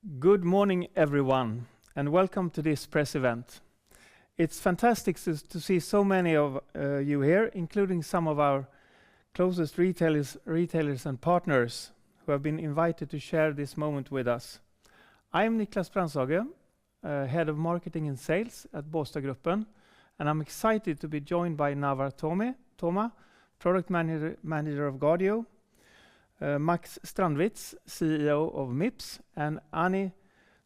Good morning, everyone, and welcome to this press event. It's fantastic to see so many of you here, including some of our closest retailers and partners who have been invited to share this moment with us. I am Niklas Brandshage, Head of Marketing and Sales at Båstadgruppen, and I'm excited to be joined by Navar Toma, Product Manager of Guardio, Max Strandwitz, CEO of Mips, and Ani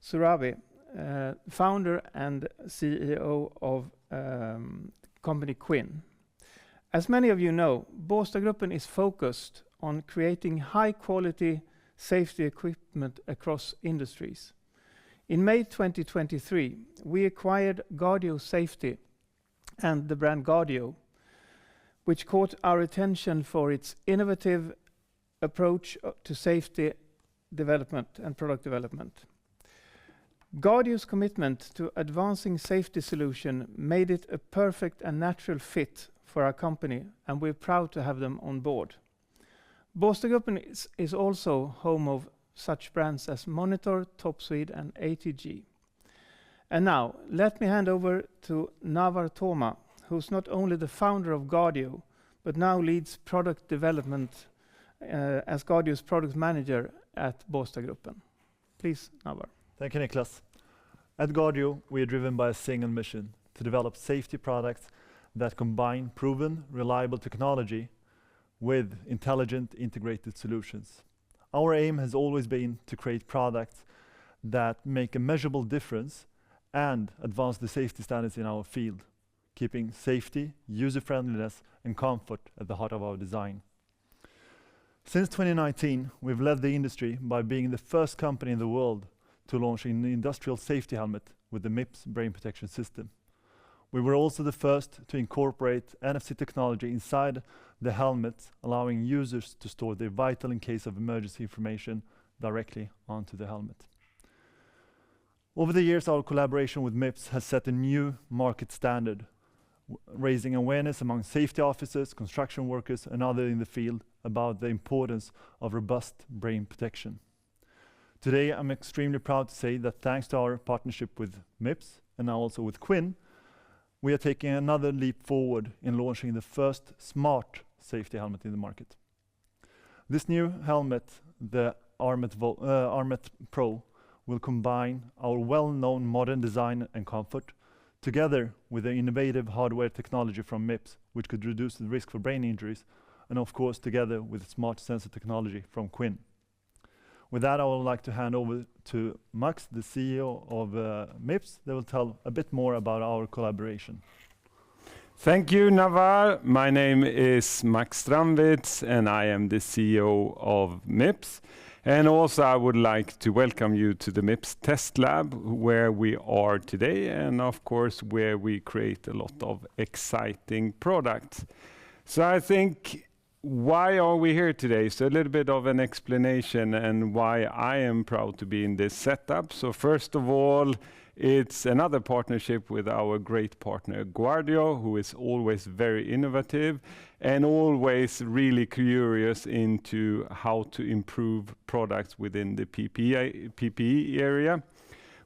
Surabi, founder and CEO of company Quinn. As many of you know, Båstadgruppen is focused on creating high-quality safety equipment across industries. In May 2023, we acquired Guardio Safety and the brand Guardio, which caught our attention for its innovative approach to safety development and product development. Guardio's commitment to advancing safety solution made it a perfect and natural fit for our company, and we're proud to have them on board. Båstadgruppen is also home of such brands as Monitor, Topspeed, and ATG. And now, let me hand over to Navar Toma, who's not only the founder of Guardio, but now leads product development as Guardio's product manager at Båstadgruppen. Please, Navar. Thank you, Niklas. At Guardio, we are driven by a single mission: to develop safety products that combine proven, reliable technology with intelligent, integrated solutions. Our aim has always been to create products that make a measurable difference and advance the safety standards in our field, keeping safety, user-friendliness, and comfort at the heart of our design. Since 2019, we've led the industry by being the first company in the world to launch an industrial safety helmet with the Mips brain protection system. We were also the first to incorporate NFC technology inside the helmet, allowing users to store their vital in case of emergency information directly onto the helmet. Over the years, our collaboration with Mips has set a new market standard, raising awareness among safety officers, construction workers, and others in the field about the importance of robust brain protection. Today, I'm extremely proud to say that thanks to our partnership with Mips and now also with Quinn, we are taking another leap forward in launching the first smart safety helmet in the market. This new helmet, the Armet PRO, will combine our well-known modern design and comfort together with the innovative hardware technology from Mips, which could reduce the risk for brain injuries, and of course together with smart sensor technology from Quinn. With that, I would like to hand over to Max, the CEO of Mips, that will tell a bit more about our collaboration. Thank you, Navar. My name is Max Strandwitz, and I am the CEO of Mips. And also, I would like to welcome you to the Mips test lab, where we are today, and of course, where we create a lot of exciting products. So I think, why are we here today? So a little bit of an explanation and why I am proud to be in this setup. So first of all, it's another partnership with our great partner Guardio, who is always very innovative and always really curious into how to improve products within the PPE area.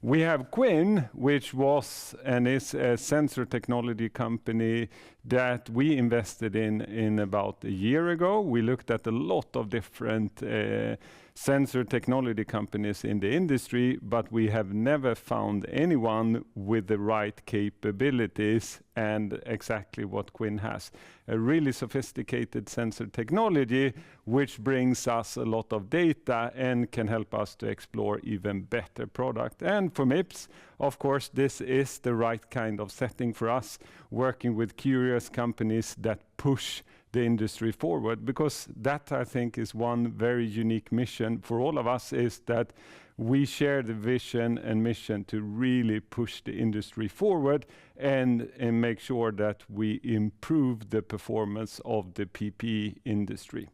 We have Quinn, which was and is a sensor technology company that we invested in about a year ago. We looked at a lot of different sensor technology companies in the industry, but we have never found anyone with the right capabilities and exactly what Quinn has. A really sophisticated sensor technology, which brings us a lot of data and can help us to explore even better product. And for Mips, of course, this is the right kind of setting for us, working with curious companies that push the industry forward, because that, I think, is one very unique mission for all of us, is that we share the vision and mission to really push the industry forward and make sure that we improve the performance of the PPE industry.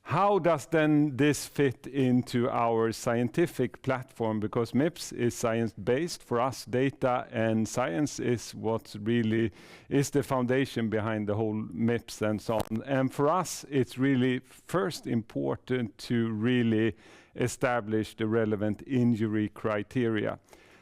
How does then this fit into our scientific platform? Because Mips is science-based. For us, data and science is what really is the foundation behind the whole Mips and so on. And for us, it's really first important to really establish the relevant injury criteria.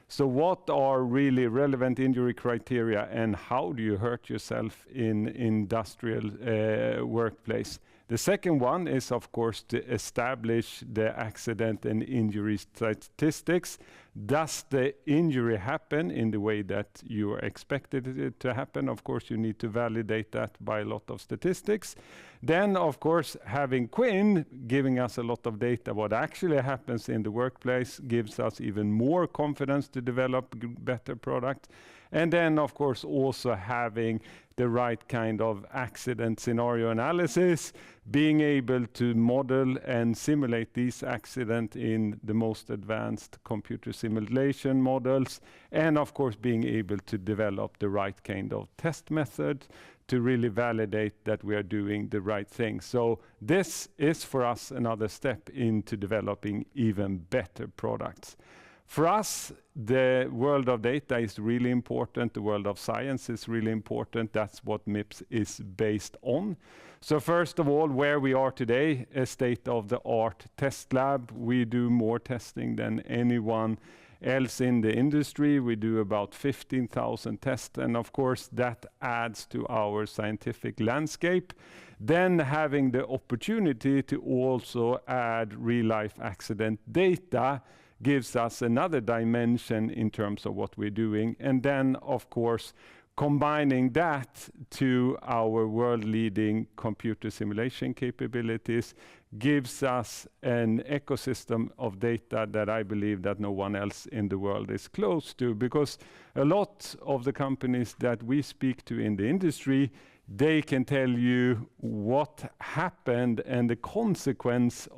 So what are really relevant injury criteria, and how do you hurt yourself in industrial workplace? The second one is, of course, to establish the accident and injury statistics. Does the injury happen in the way that you expected it to happen? Of course, you need to validate that by a lot of statistics. Then, of course, having Quinn giving us a lot of data, what actually happens in the workplace, gives us even more confidence to develop better products. And then, of course, also having the right kind of accident scenario analysis, being able to model and simulate these accidents in the most advanced computer simulation models, and of course being able to develop the right kind of test method to really validate that we are doing the right thing. So this is for us another step into developing even better products. For us, the world of data is really important. The world of science is really important. That's what Mips is based on. So first of all, where we are today, a state-of-the-art test lab. We do more testing than anyone else in the industry. We do about 15,000 tests, and of course that adds to our scientific landscape. Then having the opportunity to also add real-life accident data gives us another dimension in terms of what we're doing. And then, of course, combining that to our world-leading computer simulation capabilities gives us an ecosystem of data that I believe that no one else in the world is close to. Because a lot of the companies that we speak to in the industry, they can tell you what happened and the consequence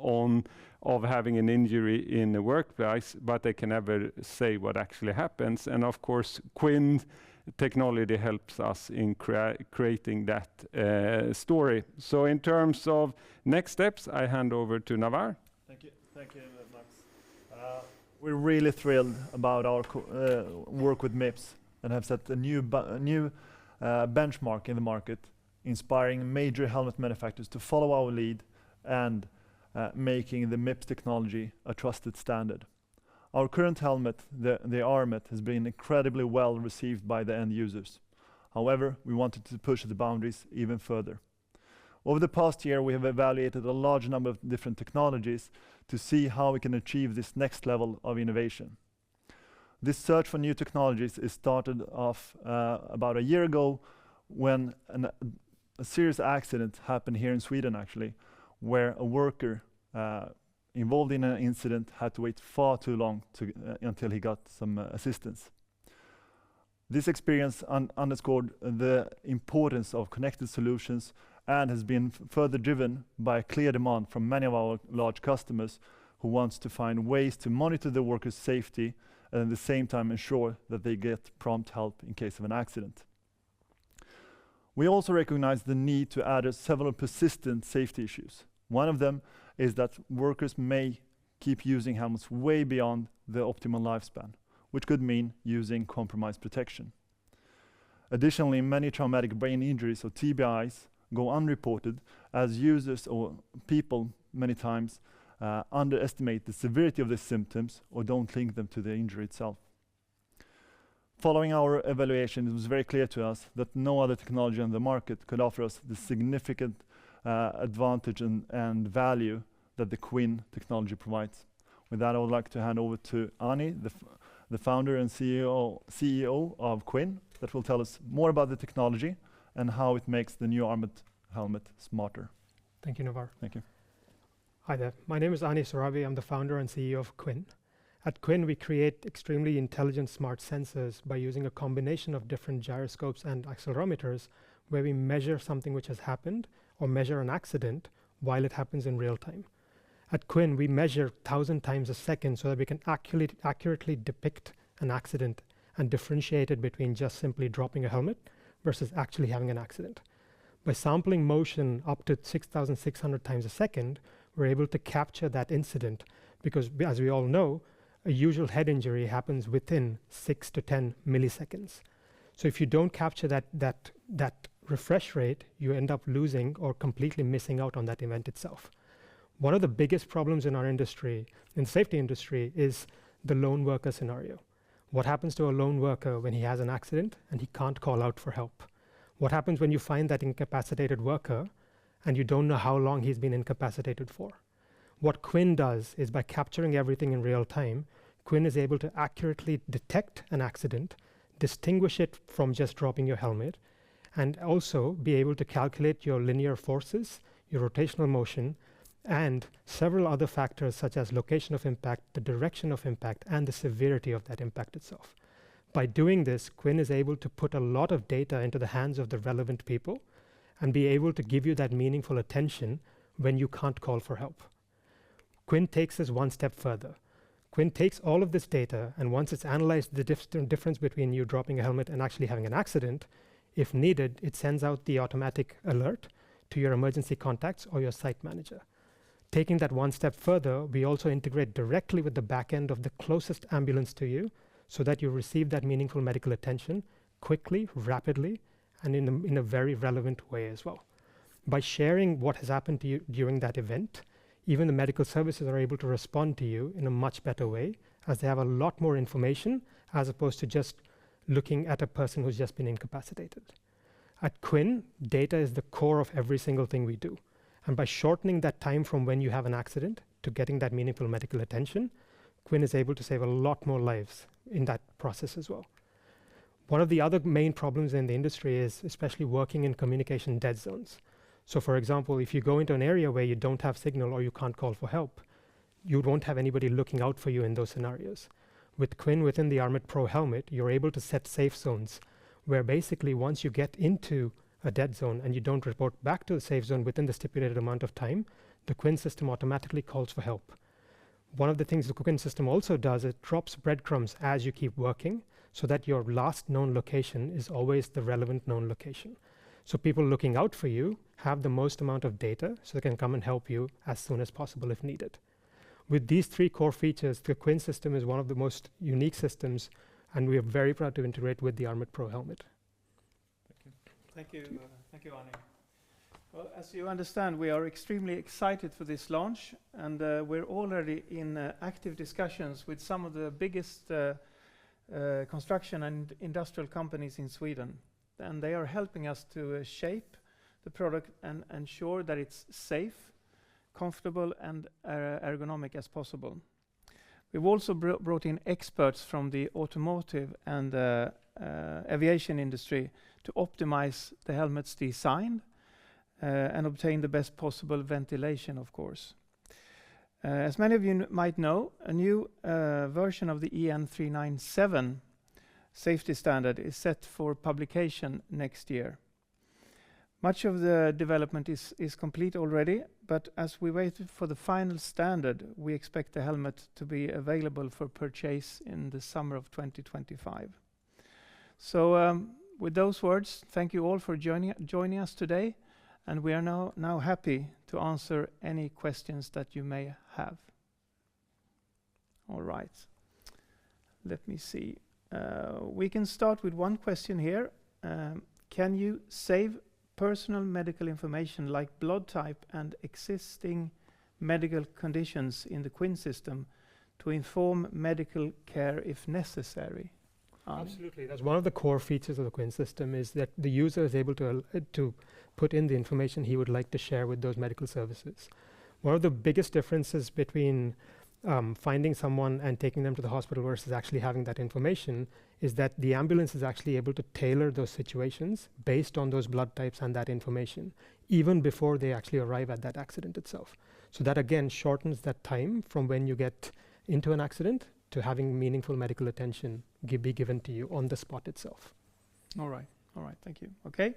of having an injury in the workplace, but they can never say what actually happens. And of course, Quinn technology helps us in creating that story. So in terms of next steps, I hand over to Navar. Thank you, Max. We're really thrilled about our work with Mips and have set a new benchmark in the market, inspiring major helmet manufacturers to follow our lead and making the Mips technology a trusted standard. Our current helmet, the Armet, has been incredibly well received by the end users. However, we wanted to push the boundaries even further. Over the past year, we have evaluated a large number of different technologies to see how we can achieve this next level of innovation. This search for new technologies is started off about a year ago when a serious accident happened here in Sweden, actually, where a worker involved in an incident had to wait far too long until he got some assistance. This experience underscored the importance of connected solutions and has been further driven by a clear demand from many of our large customers who wants to find ways to monitor the workers' safety and at the same time ensure that they get prompt help in case of an accident. We also recognize the need to address several persistent safety issues. One of them is that workers may keep using helmets way beyond the optimal lifespan, which could mean using compromised protection. Additionally, many traumatic brain injuries, or TBIs, go unreported as users or people many times underestimate the severity of the symptoms or don't link them to the injury itself. Following our evaluation, it was very clear to us that no other technology on the market could offer us the significant advantage and value that the Quinn technology provides. With that, I would like to hand over to Ani, the founder and CEO of Quinn, that will tell us more about the technology and how it makes the new Armet helmet smarter. Thank you, Navar. Thank you. Hi there. My name is Ani Sorabi. I'm the founder and CEO of Quinn. At Quinn, we create extremely intelligent smart sensors by using a combination of different gyroscopes and accelerometers where we measure something which has happened or measure an accident while it happens in real time. At Quinn, we measure 1,000 times a second so that we can accurately depict an accident and differentiate it between just simply dropping a helmet versus actually having an accident. By sampling motion up to 6,600 times a second, we're able to capture that incident because, as we all know, a usual head injury happens within 6 to 10 milliseconds. So if you don't capture that refresh rate, you end up losing or completely missing out on that event itself. One of the biggest problems in our industry, in the safety industry, is the lone worker scenario. What happens to a lone worker when he has an accident and he can't call out for help? What happens when you find that incapacitated worker and you don't know how long he's been incapacitated for? What Quinn does is, by capturing everything in real time, Quinn is able to accurately detect an accident, distinguish it from just dropping your helmet, and also be able to calculate your linear forces, your rotational motion, and several other factors such as location of impact, the direction of impact, and the severity of that impact itself. By doing this, Quinn is able to put a lot of data into the hands of the relevant people and be able to give you that meaningful attention when you can't call for help. Quinn takes this one step further. Quinn takes all of this data, and once it's analyzed the difference between you dropping a helmet and actually having an accident, if needed, it sends out the automatic alert to your emergency contacts or your site manager. Taking that one step further, we also integrate directly with the back end of the closest ambulance to you so that you receive that meaningful medical attention quickly, rapidly, and in a very relevant way as well. By sharing what has happened to you during that event, even the medical services are able to respond to you in a much better way, as they have a lot more information as opposed to just looking at a person who's just been incapacitated. At Quinn, data is the core of every single thing we do. And by shortening that time from when you have an accident to getting that meaningful medical attention, Quinn is able to save a lot more lives in that process as well. One of the other main problems in the industry is especially working in communication dead zones. So for example, if you go into an area where you don't have signal or you can't call for help, you won't have anybody looking out for you in those scenarios. With Quinn within the Armet PRO helmet, you're able to set safe zones where basically once you get into a dead zone and you don't report back to the safe zone within the stipulated amount of time, the Quinn system automatically calls for help. One of the things the Quinn system also does, it drops breadcrumbs as you keep working so that your last known location is always the relevant known location. So people looking out for you have the most amount of data so they can come and help you as soon as possible if needed. With these three core features, the Quinn system is one of the most unique systems, and we are very proud to integrate with the Armet PRO helmet. Thank you, Arne. Well, as you understand, we are extremely excited for this launch, and we're already in active discussions with some of the biggest construction and industrial companies in Sweden. And they are helping us to shape the product and ensure that it's safe, comfortable, and ergonomic as possible. We've also brought in experts from the automotive and aviation industry to optimize the helmet's design and obtain the best possible ventilation, of course. As many of you might know, a new version of the EN 397 safety standard is set for publication next year. Much of the development is complete already, but as we wait for the final standard, we expect the helmet to be available for purchase in the summer of 2025. So with those words, thank you all for joining us today, and we are now happy to answer any questions that you may have. All right. Let me see. We can start with one question here. Can you save personal medical information like blood type and existing medical conditions in the Quinn system to inform medical care if necessary? Absolutely. That's one of the core features of the Quinn system, is that the user is able to put in the information he would like to share with those medical services. One of the biggest differences between finding someone and taking them to the hospital versus actually having that information is that the ambulance is actually able to tailor those situations based on those blood types and that information, even before they actually arrive at that accident itself. So that again shortens that time from when you get into an accident to having meaningful medical attention be given to you on the spot itself. All right, thank you. Okay,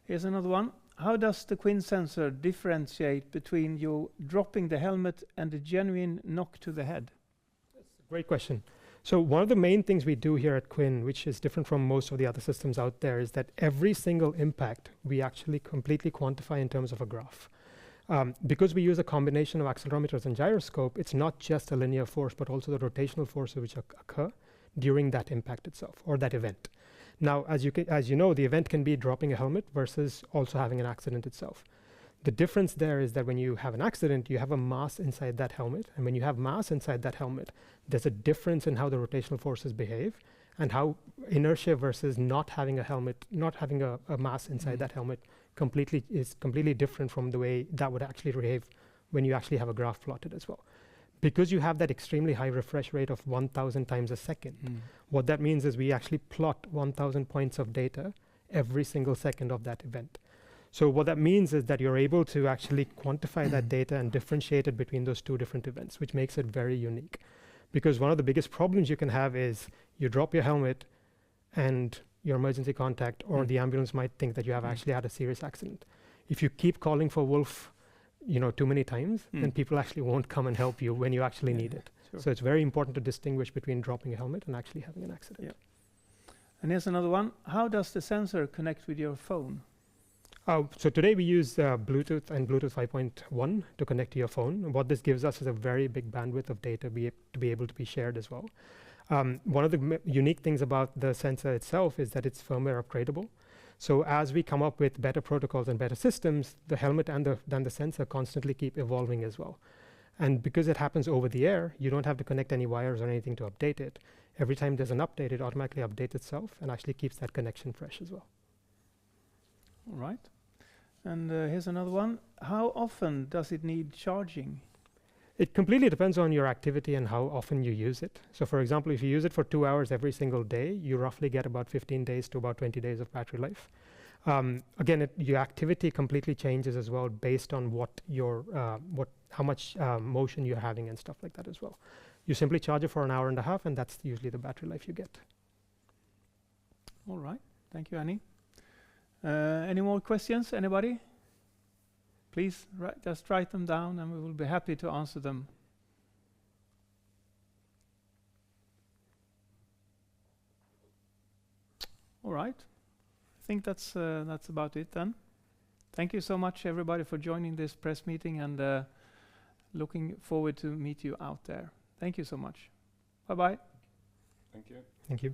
here's another one. How does the Quinn sensor differentiate between you dropping the helmet and a genuine knock to the head? That's a great question. So one of the main things we do here at Quinn, which is different from most of the other systems out there, is that every single impact we actually completely quantify in terms of a graph. Because we use a combination of accelerometers and gyroscope, it's not just a linear force, but also the rotational forces which occur during that impact itself, or that event. Now, as you know, the event can be dropping a helmet versus also having an accident itself. The difference there is that when you have an accident, you have a mass inside that helmet. And when you have mass inside that helmet, there's a difference in how the rotational forces behave and how inertia versus not having a helmet, not having a mass inside that helmet is completely different from the way that would actually behave when you actually have a graph plotted as well. Because you have that extremely high refresh rate of 1,000 times a second, what that means is we actually plot 1,000 points of data every single second of that event. So what that means is that you're able to actually quantify that data and differentiate it between those two different events, which makes it very unique. Because one of the biggest problems you can have is you drop your helmet and your emergency contact or the ambulance might think that you have actually had a serious accident. If you keep calling for Wolf, too many times, then people actually won't come and help you when you actually need it. Sure. So it's very important to distinguish between dropping a helmet and actually having an accident. And here's another one. How does the sensor connect with your phone? So today we use Bluetooth and Bluetooth 5.1 to connect to your phone. And what this gives us is a very big bandwidth of data to be able to be shared as well. One of the unique things about the sensor itself is that it's firmware upgradable. So as we come up with better protocols and better systems, the helmet and the sensor constantly keep evolving as well. And because it happens over the air, you don't have to connect any wires or anything to update it. Every time there's an update, it automatically updates itself and actually keeps that connection fresh as well. All right. And here's another one. How often does it need charging? It completely depends on your activity and how often you use it. So for example, if you use it for 2 hours every single day, you roughly get about 15 days to about 20 days of battery life. Again, your activity completely changes as well based on how much motion you're having and stuff like that as well. You simply charge it for an hour and a half, and that's usually the battery life you get. All right. Thank you, Annie. Any more questions? Anybody? Please just write them down and we will be happy to answer them. All right. I think that's about it then. Thank you so much, everybody, for joining this press meeting, and looking forward to meet you out there. Thank you so much. Bye-bye. Thank you. Thank you.